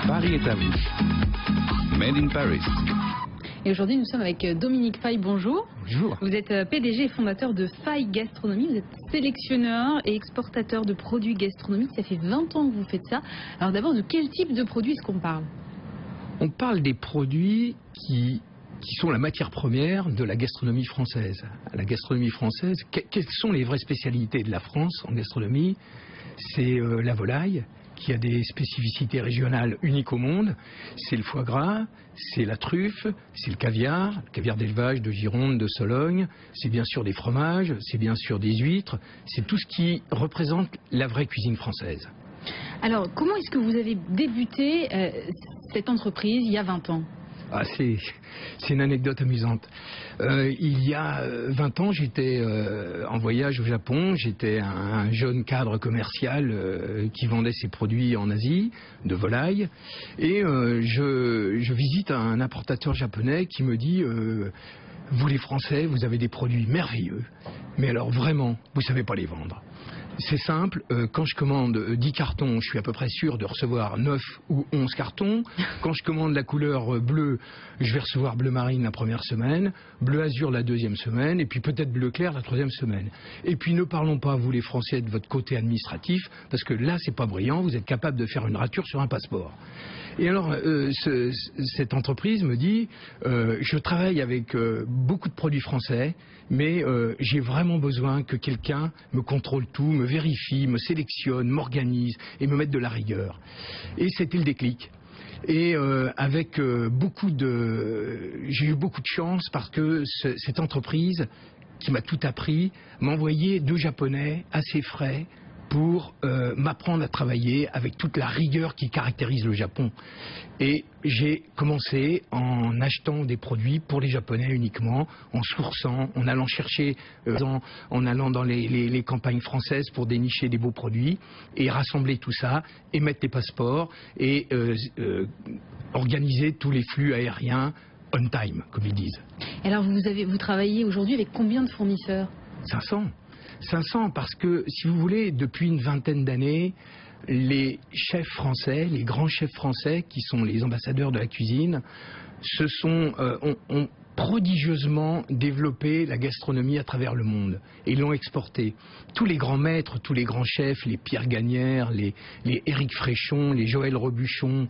Paris est à vous. Made in Paris. Et aujourd'hui, nous sommes avec Dominique Faye. Bonjour. Bonjour. Vous êtes PDG et fondateur de Faye Gastronomie. Vous êtes sélectionneur et exportateur de produits gastronomiques. Ça fait 20 ans que vous faites ça. Alors d'abord, de quel type de produits est-ce qu'on parle? On parle des produits qui sont la matière première de la gastronomie française. La gastronomie française, quelles sont les vraies spécialités de la France en gastronomie? C'est la volaille, qui a des spécificités régionales uniques au monde. C'est le foie gras, c'est la truffe, c'est le caviar d'élevage de Gironde, de Sologne. C'est bien sûr des fromages, c'est bien sûr des huîtres. C'est tout ce qui représente la vraie cuisine française. Alors, comment est-ce que vous avez débuté cette entreprise il y a 20 ans? Ah, c'est une anecdote amusante. Il y a 20 ans, j'étais en voyage au Japon. J'étais un jeune cadre commercial qui vendait ses produits en Asie, de volaille. Et je visite un importateur japonais qui me dit vous les Français, vous avez des produits merveilleux. Mais alors vraiment, vous ne savez pas les vendre. C'est simple, quand je commande 10 cartons, je suis à peu près sûr de recevoir 9 ou 11 cartons. Quand je commande la couleur bleue, je vais recevoir bleu marine la première semaine, bleu azur la deuxième semaine, et puis peut-être bleu clair la troisième semaine. Et puis ne parlons pas, vous les Français, de votre côté administratif, parce que là, c'est pas brillant, vous êtes capable de faire une rature sur un passeport. Et alors, cette entreprise me dit, je travaille avec beaucoup de produits français, mais j'ai vraiment besoin que quelqu'un me contrôle tout, me vérifie, me sélectionne, m'organise et me mette de la rigueur. Et c'était le déclic. Et avec j'ai eu beaucoup de chance parce que cette entreprise qui m'a tout appris m'a envoyé 2 Japonais assez frais pour m'apprendre à travailler avec toute la rigueur qui caractérise le Japon. Et j'ai commencé en achetant des produits pour les Japonais uniquement, en sourçant, en allant chercher, en allant dans les campagnes françaises pour dénicher des beaux produits, et rassembler tout ça, émettre des passeports, et organiser tous les flux aériens on time, comme ils disent. Alors vous travaillez aujourd'hui avec combien de fournisseurs? 500 parce que, si vous voulez, depuis une vingtaine d'années, les chefs français, les grands chefs français, qui sont les ambassadeurs de la cuisine, ont prodigieusement développé la gastronomie à travers le monde et l'ont exportée. Tous les grands maîtres, tous les grands chefs, les Pierre Gagnère, les Éric Fréchon, les Joël Robuchon,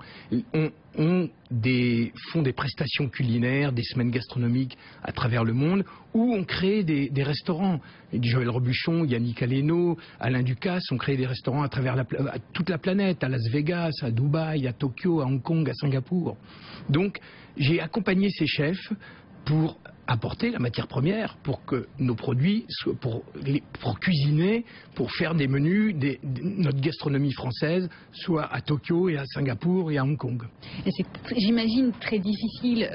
font des prestations culinaires, des semaines gastronomiques à travers le monde, ou ont créé des restaurants. Joël Robuchon, Yannick Aleno, Alain Ducasse ont créé des restaurants à travers toute la planète, à Las Vegas, à Dubaï, à Tokyo, à Hong Kong, à Singapour. Donc j'ai accompagné ces chefs pour apporter la matière première pour que nos produits soient pour cuisiner, pour faire des menus, notre gastronomie française soit à Tokyo et à Singapour et à Hong Kong. Et c'est, j'imagine, très difficile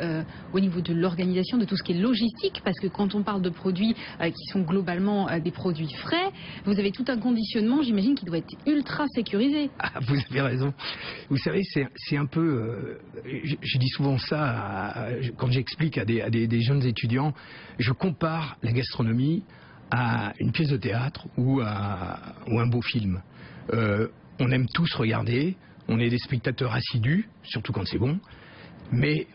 au niveau de l'organisation de tout ce qui est logistique, parce que quand on parle de produits qui sont globalement des produits frais, vous avez tout un conditionnement, j'imagine, qui doit être ultra sécurisé. Ah, vous avez raison. Vous savez, c'est un peu... je dis souvent ça quand j'explique à des jeunes étudiants. Je compare la gastronomie à une pièce de théâtre ou un beau film. On aime tous regarder, on est des spectateurs assidus, surtout quand c'est bon, mais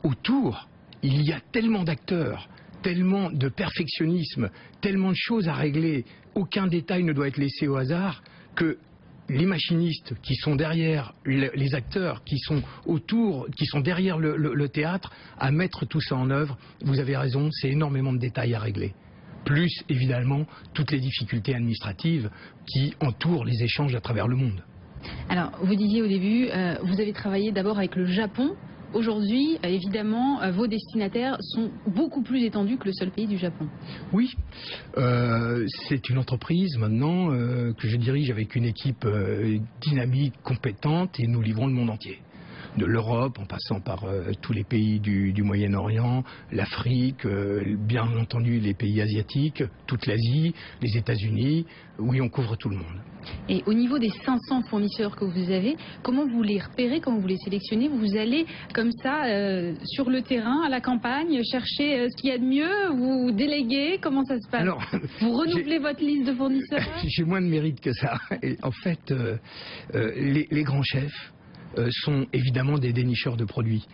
autour, il y a tellement d'acteurs, tellement de perfectionnisme, tellement de choses à régler, aucun détail ne doit être laissé au hasard, que les machinistes qui sont derrière, les acteurs qui sont autour, qui sont derrière le théâtre, à mettre tout ça en œuvre, vous avez raison, c'est énormément de détails à régler. Plus, évidemment, toutes les difficultés administratives qui entourent les échanges à travers le monde. Alors, vous disiez au début, vous avez travaillé d'abord avec le Japon. Aujourd'hui, évidemment, vos destinataires sont beaucoup plus étendus que le seul pays du Japon. Oui, c'est une entreprise maintenant que je dirige avec une équipe dynamique, compétente, et nous livrons le monde entier. De l'Europe, en passant par tous les pays du Moyen-Orient, l'Afrique, bien entendu les pays asiatiques, toute l'Asie, les États-Unis. Oui, on couvre tout le monde. Et au niveau des 500 fournisseurs que vous avez, comment vous les repérez, comment vous les sélectionnez? Vous allez comme ça sur le terrain, à la campagne, chercher ce qu'il y a de mieux? Vous déléguez? Comment ça se passe? Alors, vous renouvelez votre liste de fournisseurs? J'ai moins de mérite que ça. Et en fait, les grands chefs sont évidemment des dénicheurs de produits.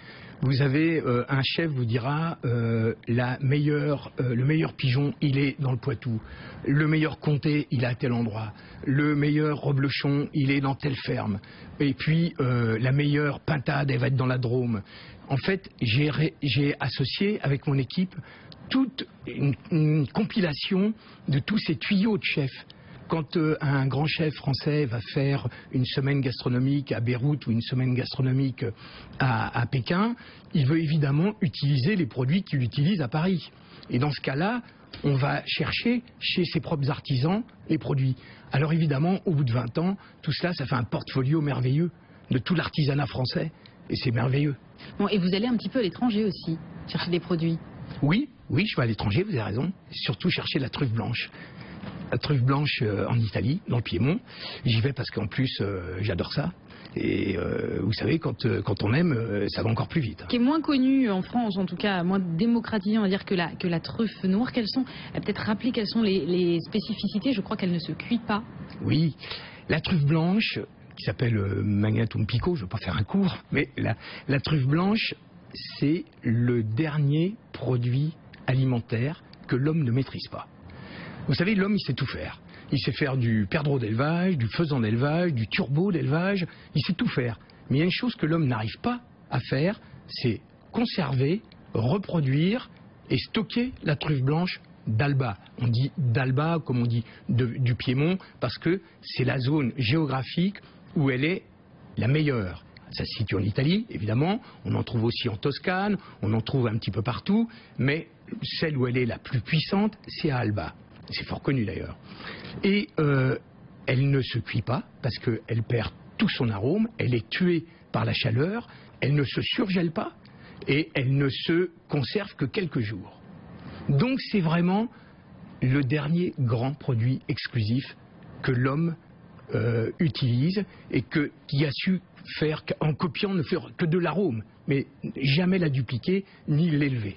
Vous avez un chef vous dira le meilleur pigeon il est dans le Poitou, le meilleur comté il est à tel endroit, le meilleur reblochon il est dans telle ferme, et puis la meilleure pintade elle va être dans la Drôme. En fait j'ai associé avec mon équipe toute une compilation de tous ces tuyaux de chefs. Quand un grand chef français va faire une semaine gastronomique à Beyrouth ou une semaine gastronomique à Pékin, il veut évidemment utiliser les produits qu'il utilise à Paris. Et dans ce cas-là, on va chercher chez ses propres artisans les produits. Alors évidemment, au bout de 20 ans, tout cela, ça fait un portfolio merveilleux de tout l'artisanat français. Et c'est merveilleux. Bon, et vous allez un petit peu à l'étranger aussi, chercher des produits? Oui, je vais à l'étranger, vous avez raison. Surtout chercher la truffe blanche. La truffe blanche en Italie, dans le Piémont. J'y vais parce qu'en plus, j'adore ça. Et vous savez, quand on aime, ça va encore plus vite. Qui est moins connue en France, en tout cas moins démocratisée, on va dire, que la truffe noire. Peut-être rappeler quelles sont les spécificités. Je crois qu'elle ne se cuit pas. Oui, la truffe blanche, qui s'appelle Magnatum Pico, je ne veux pas faire un cours, mais la truffe blanche, c'est le dernier produit alimentaire que l'homme ne maîtrise pas. Vous savez, l'homme, il sait tout faire. Il sait faire du perdreau d'élevage, du faisan d'élevage, du turbo d'élevage. Il sait tout faire. Mais il y a une chose que l'homme n'arrive pas à faire, c'est conserver, reproduire et stocker la truffe blanche d'Alba. On dit d'Alba, comme on dit du Piémont, parce que c'est la zone géographique où elle est la meilleure. Ça se situe en Italie, évidemment. On en trouve aussi en Toscane, on en trouve un petit peu partout. Mais celle où elle est la plus puissante, c'est à Alba. C'est fort connu d'ailleurs. Et elle ne se cuit pas parce qu'elle perd tout son arôme, elle est tuée par la chaleur, elle ne se surgèle pas et elle ne se conserve que quelques jours. Donc c'est vraiment le dernier grand produit exclusif que l'homme utilise et qui a su faire, en copiant, ne faire que de l'arôme, mais jamais la dupliquer ni l'élever.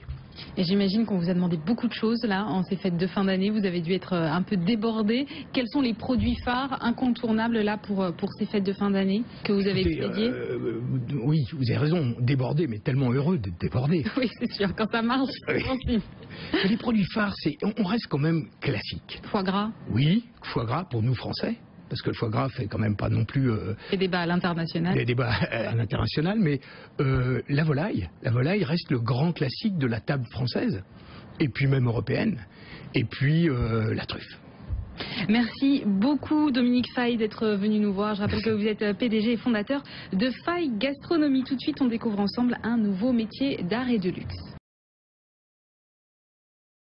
Et j'imagine qu'on vous a demandé beaucoup de choses là en ces fêtes de fin d'année. Vous avez dû être un peu débordé. Quels sont les produits phares incontournables là pour ces fêtes de fin d'année que vous avez expédiés? Oui, vous avez raison, débordé, mais tellement heureux d'être débordé. Oui, c'est sûr, quand ça marche. Oui. Les produits phares, on reste quand même classique. Foie gras? Oui, foie gras pour nous Français. Parce que le foie gras fait quand même pas non plus... des débats à l'international. Des débats à l'international, mais la volaille reste le grand classique de la table française, et puis même européenne, et puis la truffe. Merci beaucoup Dominique Faye d'être venu nous voir. Je rappelle que vous êtes PDG et fondateur de Faye Gastronomie. Tout de suite, on découvre ensemble un nouveau métier d'art et de luxe.